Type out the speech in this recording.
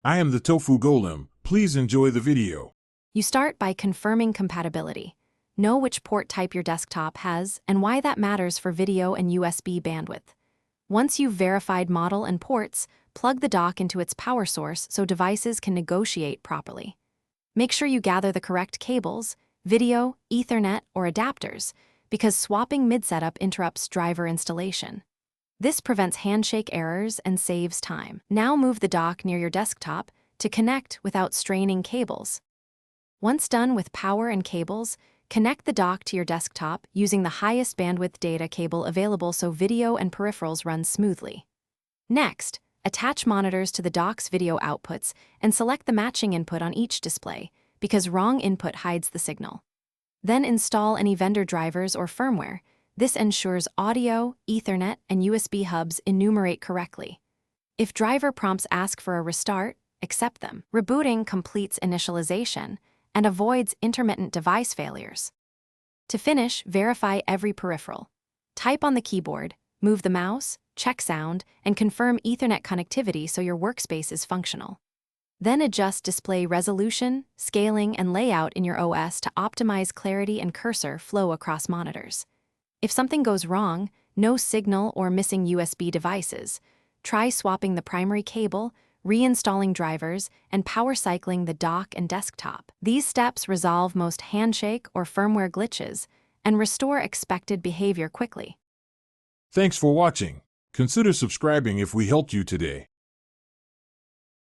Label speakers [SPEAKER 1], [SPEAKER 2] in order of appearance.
[SPEAKER 1] I am the Tofu Golem. Please enjoy the video.
[SPEAKER 2] You start by confirming compatibility. Know which port type your desktop has and why that matters for video and USB bandwidth. Once you've verified model and ports, plug the dock into its power source so devices can negotiate properly. Make sure you gather the correct cables, video, Ethernet, or adapters, because swapping mid-setup interrupts driver installation. This prevents handshake errors and saves time. Now move the dock near your desktop to connect without straining cables. Once done with power and cables, connect the dock to your desktop using the highest bandwidth data cable available so video and peripherals run smoothly. Next, attach monitors to the dock's video outputs and select the matching input on each display, because wrong input hides the signal. Then install any vendor drivers or firmware. This ensures audio, Ethernet, and USB hubs enumerate correctly. If driver prompts ask for a restart, accept them. Rebooting completes initialization and avoids intermittent device failures. To finish, verify every peripheral. Type on the keyboard, move the mouse, check sound, and confirm Ethernet connectivity so your workspace is functional. Then adjust display resolution, scaling, and layout in your OS to optimize clarity and cursor flow across monitors. If something goes wrong, no signal or missing USB devices, try swapping the primary cable, reinstalling drivers, and power cycling the dock and desktop. These steps resolve most handshake or firmware glitches and restore expected behavior quickly.
[SPEAKER 1] Thanks for watching. Consider subscribing if we helped you today.